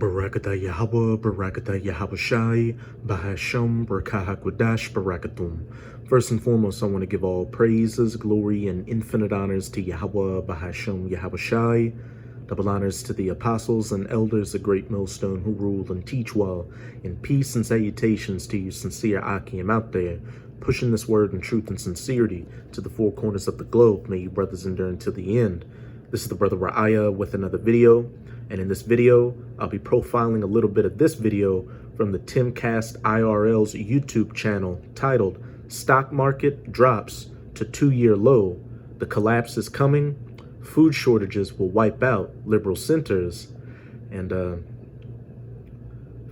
Barakata Yahweh, Barakata Yahawashi, Bahasham, Barakahakwadash, Barakatum. First and foremost, I want to give all praises, glory, and infinite honors to Yahweh, Bahasham, Yahawashi. Double honors to the apostles and elders, the great millstone who rule and teach well. In peace and salutations to you sincere Akim out there, pushing this word in truth and sincerity to the four corners of the globe. May you brothers endure until the end. This is the brother Ra'aya with another video. And in this video, I'll be profiling a little bit of this video from the Timcast IRL's YouTube channel titled Stock Market Drops to 2-Year Low. The collapse is coming. Food shortages will wipe out liberal centers. And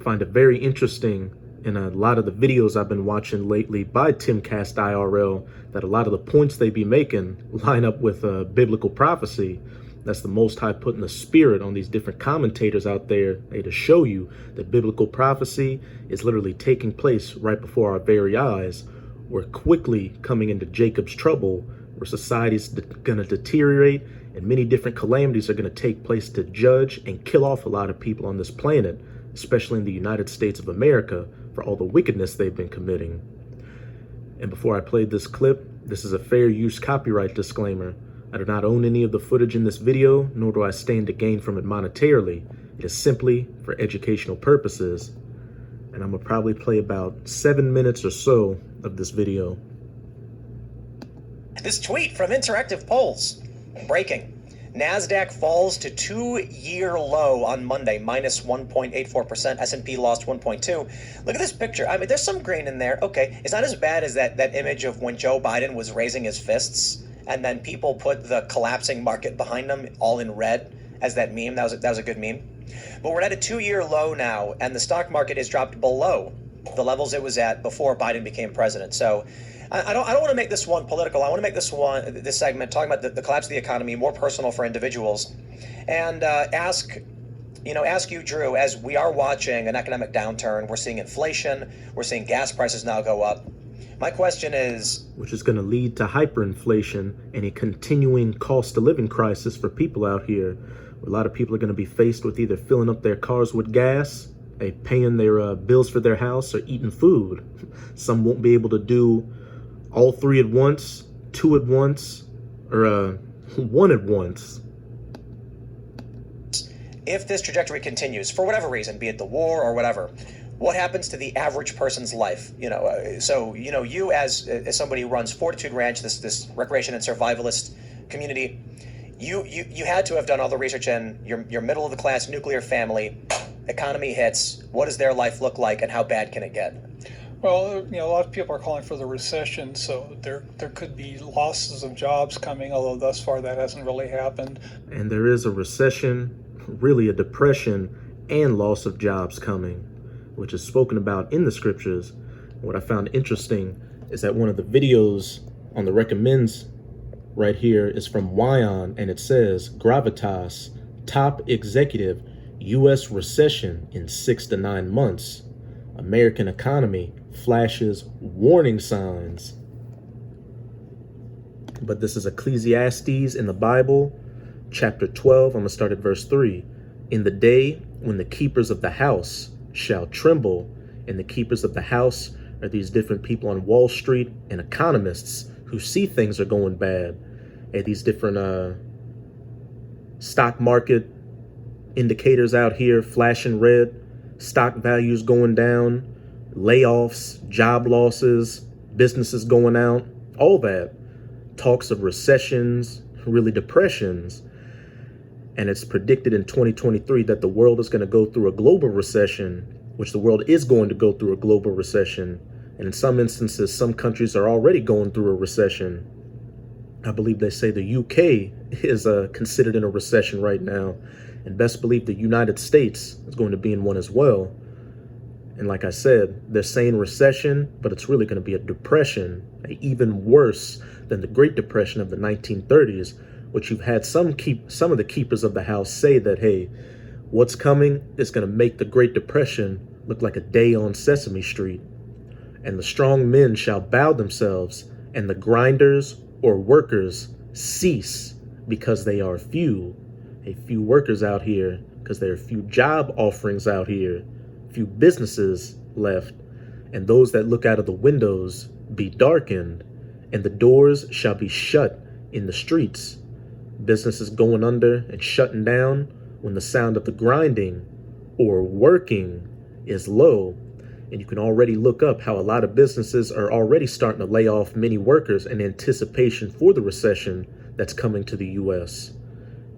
find it very interesting in a lot of the videos I've been watching lately by Timcast IRL that a lot of the points they be making line up with biblical prophecy. That's the Most High putting the spirit on these different commentators out there to show you that biblical prophecy is literally taking place right before our very eyes. We're quickly coming into Jacob's trouble, where society's going to deteriorate and many different calamities are going to take place to judge and kill off a lot of people on this planet, especially in the United States of America, for all the wickedness they've been committing. And before I played this clip, this is a fair use copyright disclaimer. I do not own any of the footage in this video, nor do I stand to gain from it monetarily. It is simply for educational purposes. And I'm gonna probably play about 7 minutes or so of this video. This tweet from Interactive Polls. Breaking. NASDAQ falls to 2-year low on Monday, minus 1.84%. S&P lost 1.2. Look at this picture. I mean, there's some grain in there. Okay, it's not as bad as that image of when Joe Biden was raising his fists and then people put the collapsing market behind them all in red as that meme. That was a good meme. But we're at a 2-year low now, and the stock market has dropped below the levels it was at before Biden became president. So I don't want to make this one political. I want to make this segment talking about the collapse of the economy more personal for individuals, and ask you, Drew, as we are watching an economic downturn. We're seeing inflation. We're seeing gas prices now go up. My question is, which is going to lead to hyperinflation and a continuing cost of living crisis for people out here. A lot of people are going to be faced with either filling up their cars with gas, paying their bills for their house, or eating food. Some won't be able to do all three at once, two at once, or one at once. If this trajectory continues, for whatever reason, be it the war or whatever, what happens to the average person's life? You as somebody who runs Fortitude Ranch, this recreation and survivalist community, you had to have done all the research in your middle of the class nuclear family. Economy hits. What does their life look like, and how bad can it get? Well, a lot of people are calling for the recession, so there could be losses of jobs coming, although thus far that hasn't really happened. And there is a recession, really a depression, and loss of jobs coming, which is spoken about in the scriptures. What I found interesting is that one of the videos on the recommends right here is from Wyon, and it says, Gravitas, top executive, U.S. recession in 6 to 9 months. American economy flashes warning signs. But this is Ecclesiastes in the Bible, chapter 12. I'm going to start at verse 3. In the day when the keepers of the house shall tremble, and the keepers of the house are these different people on Wall Street and economists who see things are going bad, and these different stock market indicators out here flashing red, stock values going down, layoffs, job losses, businesses going out, all that. Talks of recessions, really depressions. And it's predicted in 2023 that the world is going to go through a global recession, which the world is going to go through a global recession. And in some instances, some countries are already going through a recession. I believe they say the UK is considered in a recession right now. And best believe the United States is going to be in one as well. And like I said, they're saying recession, but it's really going to be a depression, even worse than the Great Depression of the 1930s, which you've had some of the keepers of the house say that, hey, what's coming is going to make the Great Depression look like a day on Sesame Street. And the strong men shall bow themselves, and the grinders or workers cease, because they are few. A few workers out here because there are few job offerings out here, few businesses left, and those that look out of the windows be darkened, and the doors shall be shut in the streets. Businesses going under and shutting down when the sound of the grinding or working is low. And you can already look up how a lot of businesses are already starting to lay off many workers in anticipation for the recession that's coming to the U.S.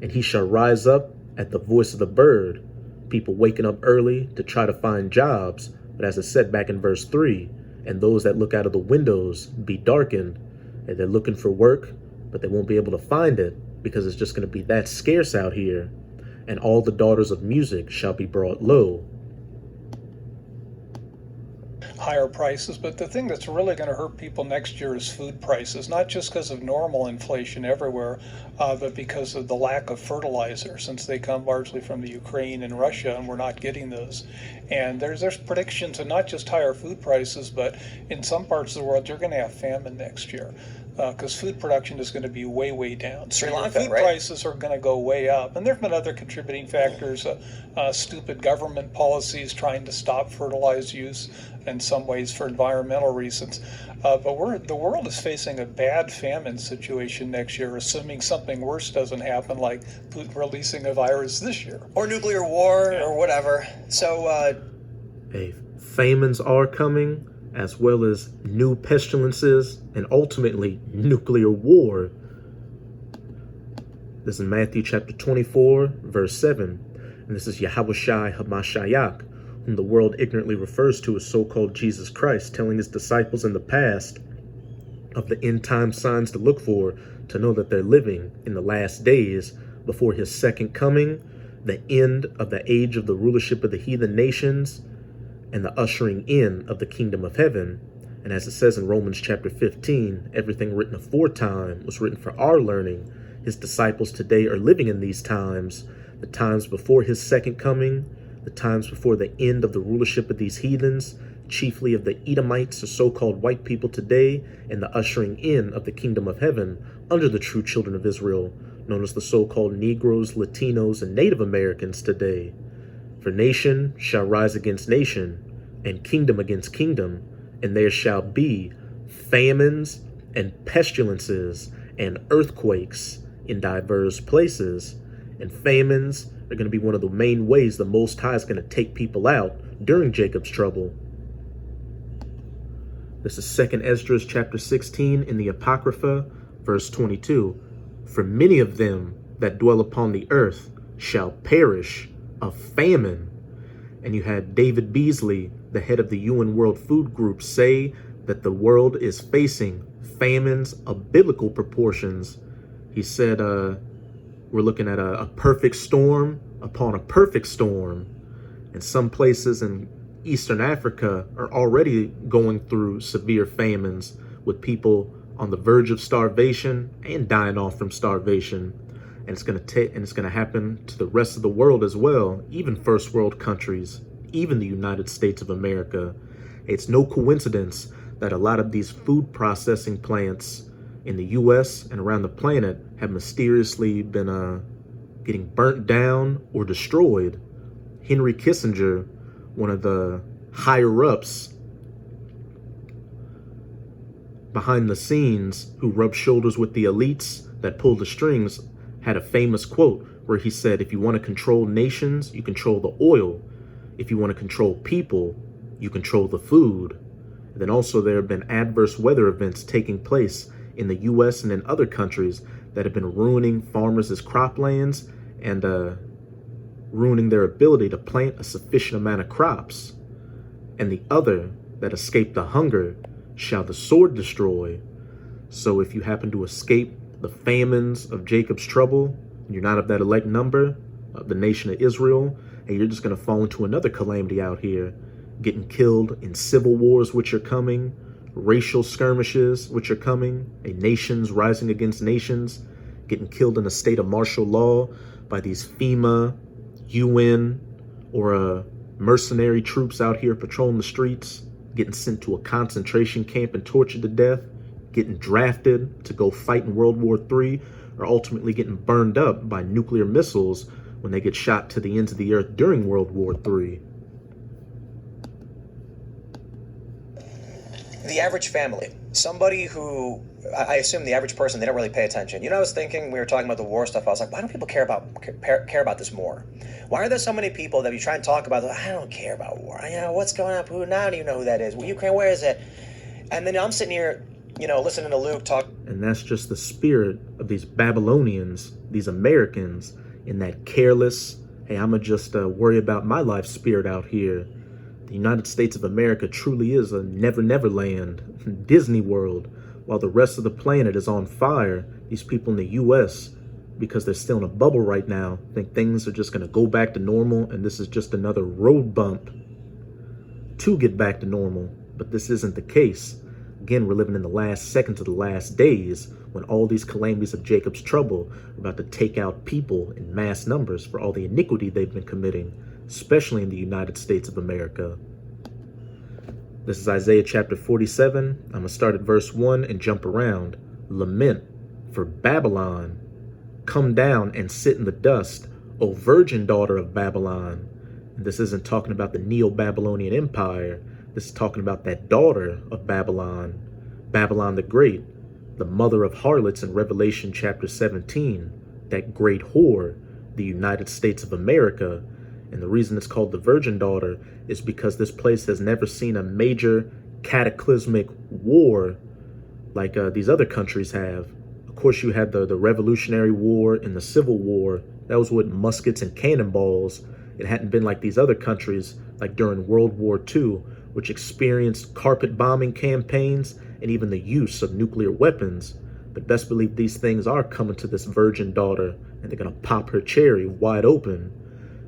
And he shall rise up at the voice of the bird, people waking up early to try to find jobs. But as it said back in verse 3, and those that look out of the windows be darkened, and they're looking for work, but they won't be able to find it because it's just going to be that scarce out here. And all the daughters of music shall be brought low. Higher prices, but the thing that's really going to hurt people next year is food prices, not just because of normal inflation everywhere, but because of the lack of fertilizer, since they come largely from the Ukraine and Russia, and we're not getting those. And there's predictions of not just higher food prices, but in some parts of the world, you're going to have famine next year. Because food production is going to be way, way down. Sri Lanka, food prices are going to go way up. And there have been other contributing factors, stupid government policies trying to stop fertilizer use in some ways for environmental reasons. But the world is facing a bad famine situation next year, assuming something worse doesn't happen, like Putin releasing a virus this year. Or nuclear war, or whatever. So, famines are coming, as well as new pestilences, and ultimately nuclear war. This is in Matthew chapter 24, verse 7. And this is Yahushua HaMashiach, whom the world ignorantly refers to as so-called Jesus Christ, telling his disciples in the past of the end-time signs to look for, to know that they're living in the last days before his second coming, the end of the age of the rulership of the heathen nations, and the ushering in of the kingdom of heaven. And as it says in Romans chapter 15, everything written aforetime was written for our learning. His disciples today are living in these times, the times before his second coming, the times before the end of the rulership of these heathens, chiefly of the Edomites, or so-called white people today, and the ushering in of the kingdom of heaven under the true children of Israel, known as the so-called Negroes, Latinos, and Native Americans today. For nation shall rise against nation, and kingdom against kingdom, and there shall be famines and pestilences and earthquakes in diverse places. And famines are going to be one of the main ways the Most High is going to take people out during Jacob's trouble. This is 2 Esdras chapter 16 in the Apocrypha, verse 22. For many of them that dwell upon the earth shall perish of famine. And you had David Beasley, the head of the UN World Food Group, say that the world is facing famines of biblical proportions. He said, we're looking at a perfect storm upon a perfect storm. And some places in Eastern Africa are already going through severe famines, with people on the verge of starvation and dying off from starvation. And it's going to happen to the rest of the world as well, even first world countries, even the United States of America. It's no coincidence that a lot of these food processing plants in the U.S. and around the planet have mysteriously been getting burnt down or destroyed. Henry Kissinger, one of the higher-ups behind the scenes who rubbed shoulders with the elites that pulled the strings, had a famous quote where he said, if you want to control nations, you control the oil. If you want to control people, you control the food. And then also there have been adverse weather events taking place in the U.S. and in other countries that have been ruining farmers' croplands and ruining their ability to plant a sufficient amount of crops. And the other that escape the hunger shall the sword destroy. So if you happen to escape the famines of Jacob's trouble, and you're not of that elect number of the nation of Israel, and you're just going to fall into another calamity out here, getting killed in civil wars which are coming, racial skirmishes which are coming, nations rising against nations, getting killed in a state of martial law by these FEMA, UN, or mercenary troops out here patrolling the streets, getting sent to a concentration camp and tortured to death, getting drafted to go fight in World War III, or ultimately getting burned up by nuclear missiles when they get shot to the ends of the earth during World War III. The average family, somebody who, I assume the average person, they don't really pay attention. I was thinking, we were talking about the war stuff, I was like, why don't people care about this more? Why are there so many people that you try and talk about, I don't care about war, what's going on, who, now do you know who that is? Well, Ukraine, where is it? And then I'm sitting here, listening to Luke talk. And that's just the spirit of these Babylonians, these Americans, in that careless, hey, I'ma just worry about my life spirit out here. The United States of America truly is a never land, Disney World, while the rest of the planet is on fire. These people in the U.S., because they're still in a bubble right now, think things are just going to go back to normal, and this is just another road bump to get back to normal. But this isn't the case. Again, we're living in the last seconds of the last days, when all these calamities of Jacob's trouble are about to take out people in mass numbers for all the iniquity they've been committing, especially in the United States of America. This is Isaiah chapter 47. I'm going to start at verse 1 and jump around. Lament for Babylon. Come down and sit in the dust, O virgin daughter of Babylon. And this isn't talking about the Neo-Babylonian Empire. This is talking about that daughter of Babylon, Babylon the Great, the mother of harlots in Revelation chapter 17, that great whore, the United States of America. And the reason it's called the virgin daughter is because this place has never seen a major cataclysmic war like these other countries have. Of course, you had the Revolutionary War and the Civil War. That was with muskets and cannonballs. It hadn't been like these other countries, like during World War II, which experienced carpet bombing campaigns and even the use of nuclear weapons. But best believe these things are coming to this virgin daughter, and they're going to pop her cherry wide open.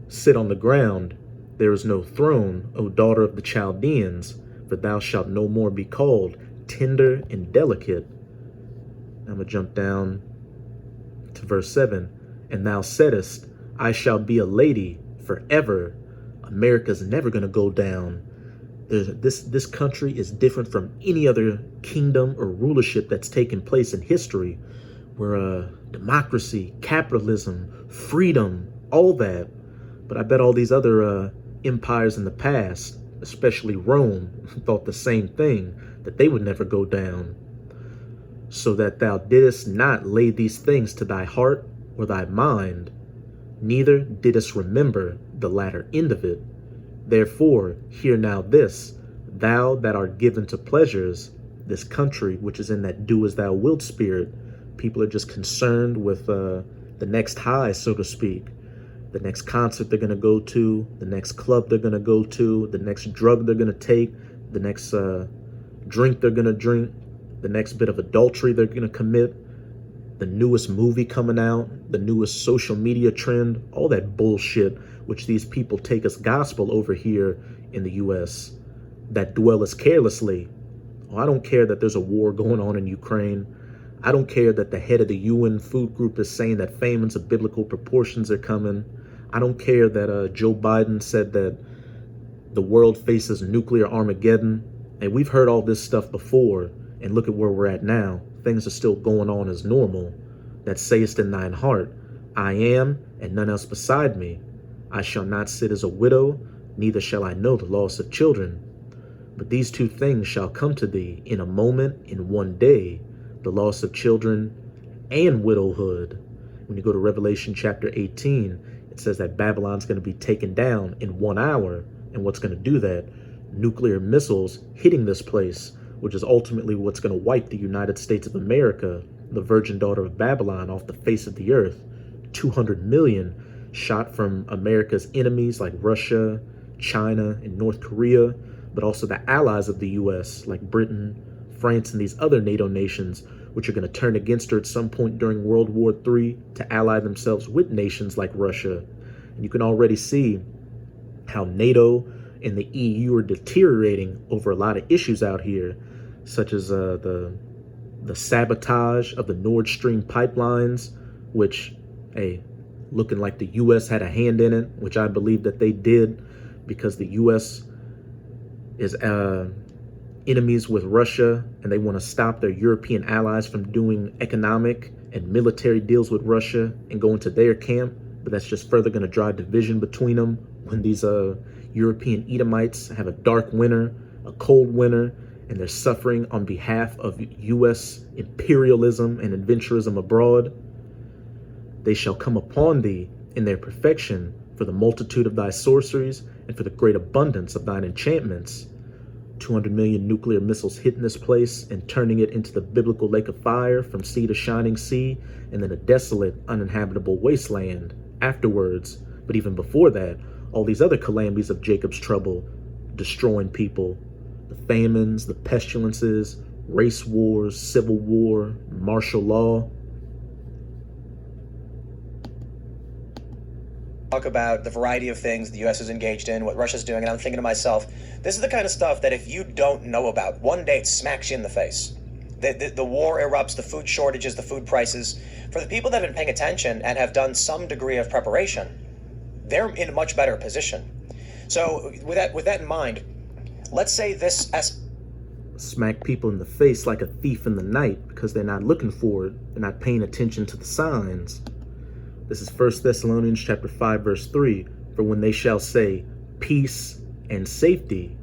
Sit on the ground. There is no throne, O daughter of the Chaldeans, for thou shalt no more be called tender and delicate. I'm going to jump down to verse 7. And thou saidest, I shall be a lady forever. America's never going to go down. This country is different from any other kingdom or rulership that's taken place in history. We're democracy, capitalism, freedom, all that. But I bet all these other empires in the past, especially Rome, thought the same thing, that they would never go down. So that thou didst not lay these things to thy heart or thy mind, neither didst remember the latter end of it. Therefore, hear now this, thou that art given to pleasures, this country which is in that do as thou wilt spirit. People are just concerned with the next high, so to speak. The next concert they're going to go to, the next club they're going to go to, the next drug they're going to take, the next drink they're going to drink, the next bit of adultery they're going to commit, the newest movie coming out, the newest social media trend, all that bullshit which these people take as gospel over here in the U.S. that dwelleth carelessly. Oh, I don't care that there's a war going on in Ukraine. I don't care that the head of the UN food group is saying that famines of biblical proportions are coming. I don't care that Joe Biden said that the world faces nuclear Armageddon. And we've heard all this stuff before, and look at where we're at now. Things are still going on as normal. That sayest in thine heart, I am, and none else beside me. I shall not sit as a widow, neither shall I know the loss of children. But these two things shall come to thee in a moment, in one day, the loss of children and widowhood. When you go to Revelation chapter 18, it says that Babylon's going to be taken down in 1 hour. And what's going to do that? Nuclear missiles hitting this place, which is ultimately what's going to wipe the United States of America, the virgin daughter of Babylon, off the face of the earth. 200 million shot from America's enemies like Russia, China, and North Korea, but also the allies of the U.S. like Britain, France, and these other NATO nations, which are going to turn against her at some point during World War III to ally themselves with nations like Russia. And you can already see how NATO and the EU are deteriorating over a lot of issues out here, such as the sabotage of the Nord Stream pipelines, which, looking like the U.S. had a hand in it, which I believe that they did, because the U.S. is enemies with Russia, and they want to stop their European allies from doing economic and military deals with Russia and go into their camp. but that's just further going to drive division between them when these European Edomites have a dark winter, a cold winter, and they're suffering on behalf of U.S. imperialism and adventurism abroad. They shall come upon thee in their perfection for the multitude of thy sorceries and for the great abundance of thine enchantments. 200 million nuclear missiles hitting this place and turning it into the biblical lake of fire from sea to shining sea, and then a desolate, uninhabitable wasteland afterwards. But even before that, all these other calamities of Jacob's trouble, destroying people, the famines, the pestilences, race wars, civil war, martial law. Talk about the variety of things the U.S. is engaged in, what Russia's doing, and I'm thinking to myself, this is the kind of stuff that if you don't know about, one day it smacks you in the face. The war erupts, the food shortages, the food prices. For the people that have been paying attention and have done some degree of preparation, they're in a much better position. So with that in mind, let's say this as smack people in the face like a thief in the night because they're not looking for it, they're not paying attention to the signs. This is 1 Thessalonians chapter 5, verse 3. For when they shall say peace and safety,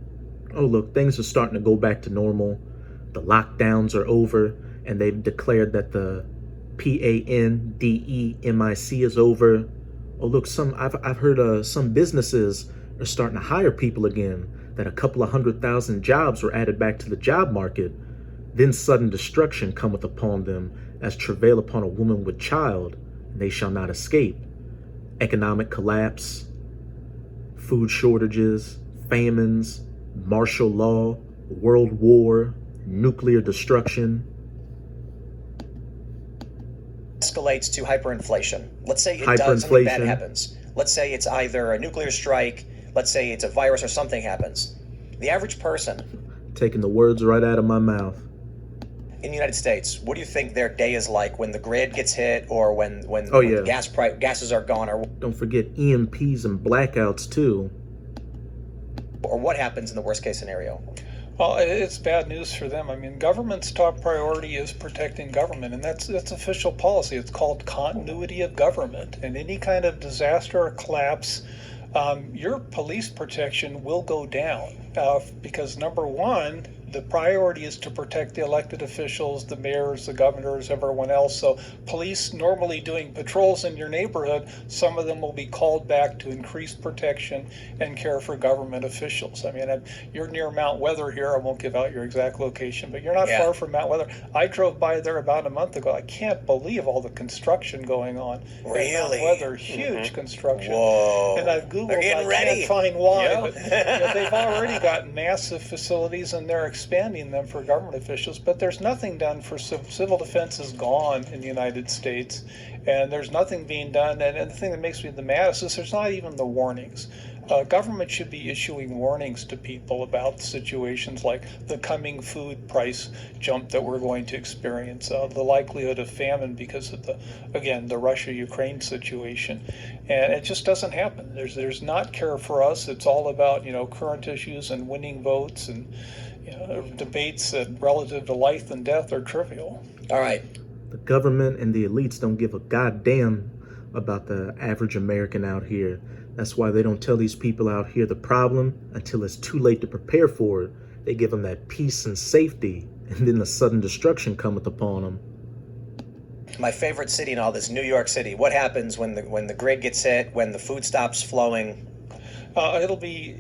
oh look, things are starting to go back to normal. The lockdowns are over, and they've declared that the pandemic is over. Oh look, I've heard some businesses are starting to hire people again. That a couple of 100,000 jobs were added back to the job market. Then sudden destruction cometh upon them, as travail upon a woman with child. They shall not escape. Economic collapse, food shortages, famines, martial law, world war, nuclear destruction. Escalates to hyperinflation. Let's say it does, something bad happens. Let's say it's either a nuclear strike, let's say it's a virus or something happens. The average person, taking the words right out of my mouth, in the United States, what do you think their day is like when the grid gets hit, or when gases are gone, or don't forget EMPs and blackouts too, or what happens in the worst case scenario? Well, it's bad news for them. I mean, government's top priority is protecting government, and that's official policy. It's called continuity of government. And any kind of disaster or collapse, your police protection will go down because number one, the priority is to protect the elected officials, the mayors, the governors, everyone else. So police normally doing patrols in your neighborhood, some of them will be called back to increase protection and care for government officials. I mean, you're near Mount Weather here. I won't give out your exact location, but you're not far from Mount Weather. I drove by there about a month ago. I can't believe all the construction going on. Really? Mount Weather, huge construction. Whoa. And I've Googled, can't find why, but they've already got massive facilities and they're expanding them for government officials, but there's nothing done for civil defense is gone in the United States, and there's nothing being done. And the thing that makes me the maddest is there's not even the warnings. Government should be issuing warnings to people about situations like the coming food price jump that we're going to experience, the likelihood of famine because of the Russia-Ukraine situation, and it just doesn't happen. There's not care for us. It's all about current issues and winning votes, and debates that relative to life and death are trivial. All right. The government and the elites don't give a goddamn about the average American out here. That's why they don't tell these people out here the problem until it's too late to prepare for it. They give them that peace and safety, and then the sudden destruction cometh upon them. My favorite city in all this, New York City. What happens when the grid gets hit, when the food stops flowing? It'll be.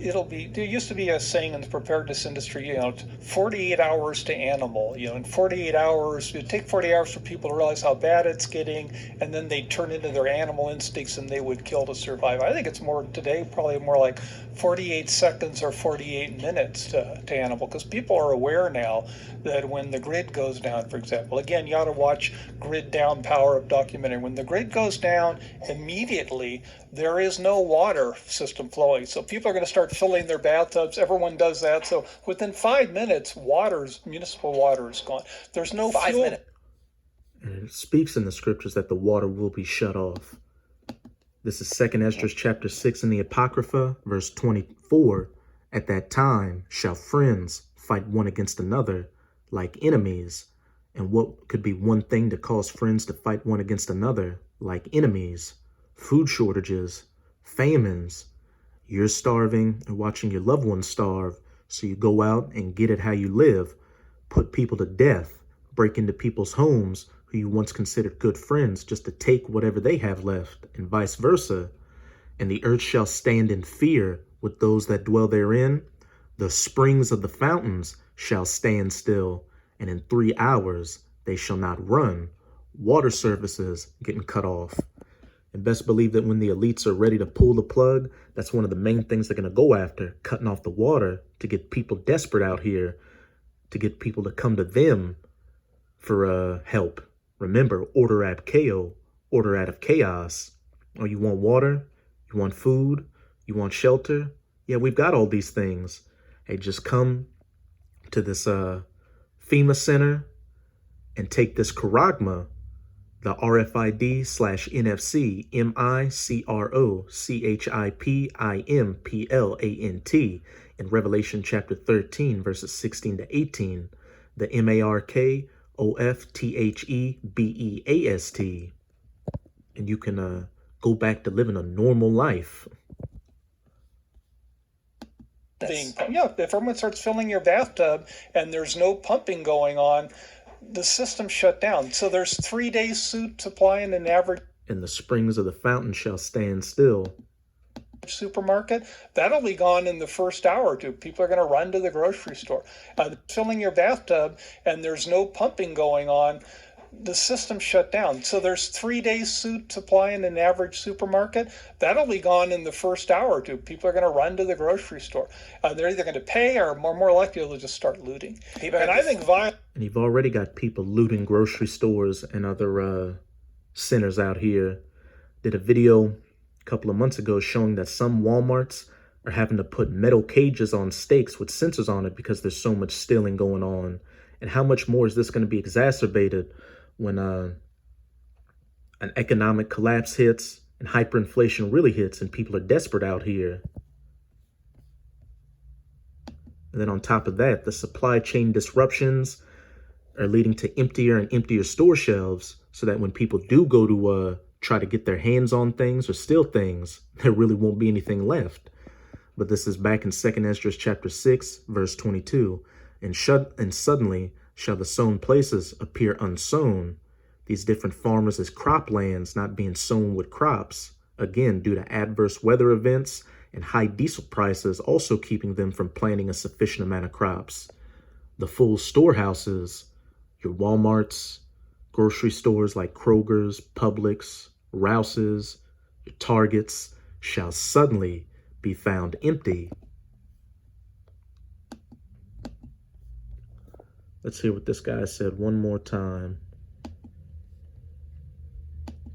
There used to be a saying in the preparedness industry, 48 hours to animal. In 48 hours, it'd take 48 hours for people to realize how bad it's getting, and then they'd turn into their animal instincts and they would kill to survive. I think it's more today, probably more like 48 seconds or 48 minutes to animal, because people are aware now that when the grid goes down, for example, again, you ought to watch Grid Down Power Up documentary. When the grid goes down, immediately there is no water system flowing. So people are going to start filling their bathtubs. Everyone does that. So within 5 minutes, municipal water is gone. There's no 5 fuel. minutes. And it speaks in the scriptures that the water will be shut off. This is 2 Esdras chapter 6 in the Apocrypha, verse 24. At that time shall friends fight one against another like enemies. And what could be one thing to cause friends to fight one against another like enemies? food shortages, famines. You're starving and watching your loved ones starve, so you go out and get it how you live, put people to death, break into people's homes who you once considered good friends just to take whatever they have left, and vice versa. And the earth shall stand in fear with those that dwell therein. The springs of the fountains shall stand still, and in 3 hours they shall not run. Water services getting cut off. And best believe that when the elites are ready to pull the plug, that's one of the main things they're going to go after, cutting off the water to get people desperate out here, to get people to come to them for help. Remember, order ab chaos, order out of chaos. Oh, you want water? You want food? You want shelter? Yeah, we've got all these things. Hey, just come to this FEMA center and take this Charagma, the RFID/NFC MICROCHIPIMPLANT in Revelation chapter 13, verses 16 to 18, the MARKOFTHEBEAST, and you can go back to living a normal life. Yeah, if everyone starts filling your bathtub and there's no pumping going on, the system shut down. So there's 3 days supply in an average And the springs of the fountain shall stand still. supermarket. That'll be gone in the first hour or two. People are going to run to the grocery store. Filling your bathtub and there's no pumping going on, the system shut down. So there's 3 days supply in an average supermarket. That'll be gone in the first hour or two. People are going to run to the grocery store. They're either going to pay or more likely they'll just start looting. I think And you've already got people looting grocery stores and other centers out here. Did a video a couple of months ago showing that some Walmarts are having to put metal cages on steaks with sensors on it because there's so much stealing going on. And how much more is this going to be exacerbated when an economic collapse hits and hyperinflation really hits and people are desperate out here? And then on top of that, the supply chain disruptions are leading to emptier and emptier store shelves, so that when people do go to try to get their hands on things or steal things, there really won't be anything left. But this is back in 2 Esdras chapter 6, verse 22. And suddenly shall the sown places appear unsown, these different farmers as croplands not being sown with crops, again due to adverse weather events and high diesel prices also keeping them from planting a sufficient amount of crops. The full storehouses, your Walmarts, grocery stores like Kroger's, Publix, Rouse's, your Targets, shall suddenly be found empty. Let's hear what this guy said one more time.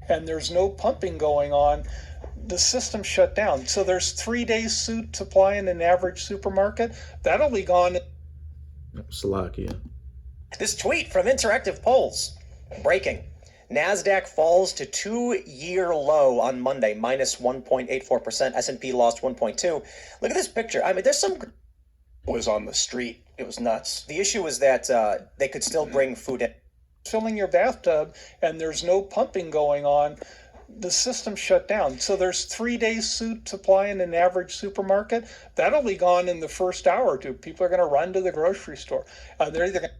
And there's no pumping going on, the system shut down. So there's 3 days supply in an average supermarket. That'll be gone. Slovakia. This tweet from Interactive Polls. Breaking. NASDAQ falls to 2-year low on Monday, minus 1.84%. S&P lost 1.2. Look at this picture. I mean, there's some... Was on the street. It was nuts. The issue was that they could still bring food in. Filling your bathtub and there's no pumping going on, the system shut down. So there's 3 days supply in an average supermarket. That'll be gone in the first hour or two. People are going to run to the grocery store. They're either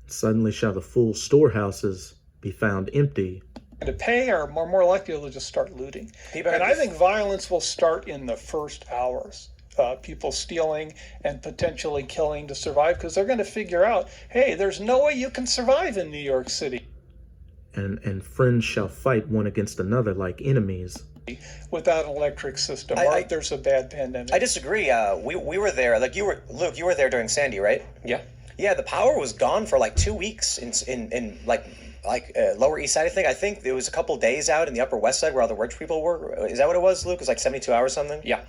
Suddenly shall the full storehouses be found empty. going to pay or more likely they'll just start looting. I think violence will start in the first hours. People stealing and potentially killing to survive, because they're going to figure out, hey, there's no way you can survive in New York City. And friends shall fight one against another like enemies. Without an electric system, there's a bad pandemic. I disagree. We were there. Like Luke, you were there during Sandy, right? Yeah. Yeah, the power was gone for like 2 weeks in Lower East Side. I think it was a couple days out in the Upper West Side where all the rich people were. Is that what it was, Luke? It was like 72 hours something? Yeah.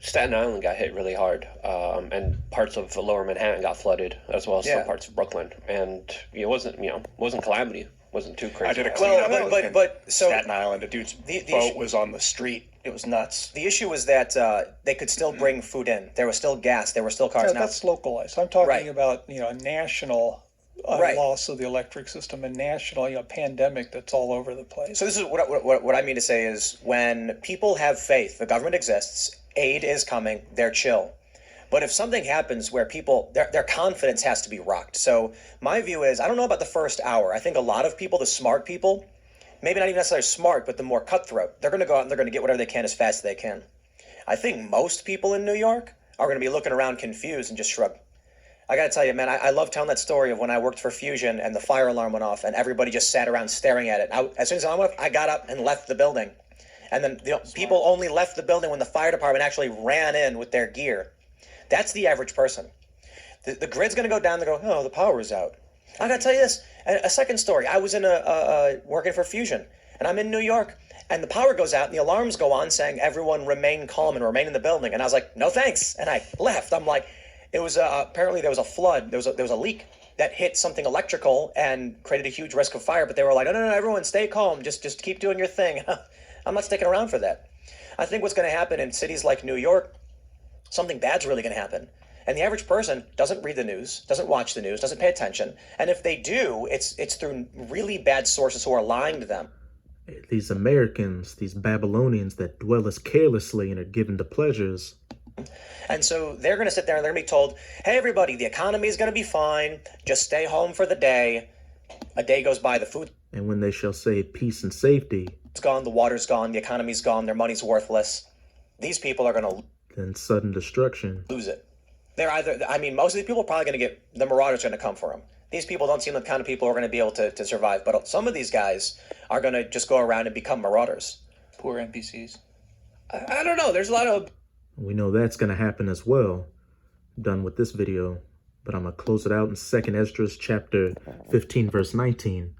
Staten Island got hit really hard, and parts of Lower Manhattan got flooded, as well as some parts of Brooklyn. And it wasn't calamity. It wasn't too crazy. I did a cleanup. But so Staten Island, a dude's boat was on the street. It was nuts. The issue was that they could still bring food in. There was still gas. There were still cars. That's localized. I'm talking about national loss of the electric system, and nationally a pandemic that's all over the place. So this is what I mean to say is when people have faith, the government exists, aid is coming, they're chill. But if something happens where people, their confidence has to be rocked. So my view is, I don't know about the first hour. I think a lot of people, the smart people, maybe not even necessarily smart, but the more cutthroat, they're going to go out and they're going to get whatever they can as fast as they can. I think most people in New York are going to be looking around confused and just shrug. I got to tell you, man, I love telling that story of when I worked for Fusion and the fire alarm went off and everybody just sat around staring at it. As soon as I got up and left the building. And then people only left the building when the fire department actually ran in with their gear. That's the average person. The grid's going to go down. They go, oh, the power is out. I got to tell you this. A second story. I was in working for Fusion, and I'm in New York, and the power goes out, and the alarms go on saying, everyone remain calm and remain in the building. And I was like, no, thanks. And I left. I'm like, it was apparently there was a flood. There was a leak that hit something electrical and created a huge risk of fire. But they were like, no, everyone stay calm. Just keep doing your thing. I'm not sticking around for that. I think what's going to happen in cities like New York, something bad's really going to happen. And the average person doesn't read the news, doesn't watch the news, doesn't pay attention. And if they do, it's through really bad sources who are lying to them. These Americans, these Babylonians that dwell as carelessly and are given to pleasures. And so they're going to sit there and they're going to be told, hey, everybody, the economy is going to be fine. Just stay home for the day. A day goes by, the food. And when they shall say peace and safety, it's gone, the water's gone, the economy's gone, their money's worthless. These people are going to then sudden destruction. Lose it. They're either, most of these people are probably going to get, the marauders are going to come for them. These people don't seem like the kind of people who are going to be able to survive. But some of these guys are going to just go around and become marauders. Poor NPCs. I don't know. There's a lot of... We know that's going to happen as well. I'm done with this video, but I'm going to close it out in 2nd Esdras chapter 15, verse 19.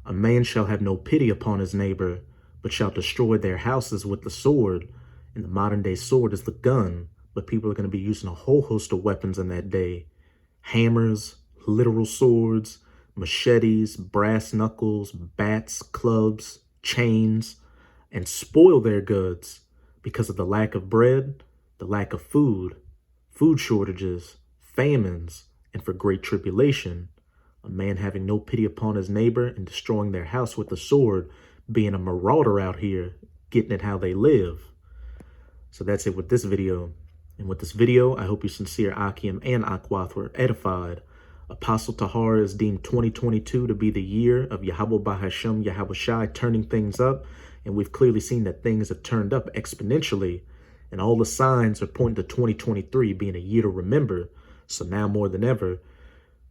A man shall have no pity upon his neighbor, but shall destroy their houses with the sword. And the modern day sword is the gun, but people are going to be using a whole host of weapons in that day. Hammers, literal swords, machetes, brass knuckles, bats, clubs, chains, and spoil their goods because of the lack of bread, the lack of food shortages, famines, and for great tribulation. A man having no pity upon his neighbor and destroying their house with the sword, being a marauder out here, getting it how they live. So that's it with this video. And with this video, I hope you sincere Akim and Akwath were edified. Apostle Tahar is deemed 2022 to be the year of Yahweh Bahashem Yahweh Shai turning things up. And we've clearly seen that things have turned up exponentially. And all the signs are pointing to 2023 being a year to remember. So now more than ever,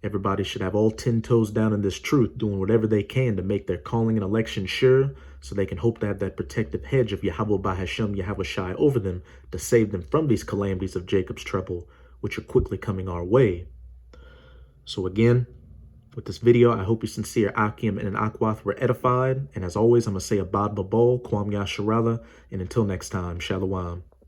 everybody should have all 10 toes down in this truth, doing whatever they can to make their calling and election sure, so they can hope to have that protective hedge of Yahweh Bahashem Yahweh Shai over them to save them from these calamities of Jacob's trouble, which are quickly coming our way. So again, with this video, I hope you sincere Akim and Akwath were edified. And as always, I'm going to say Abad Babol, Kwam Yasharala, and until next time, Shalom.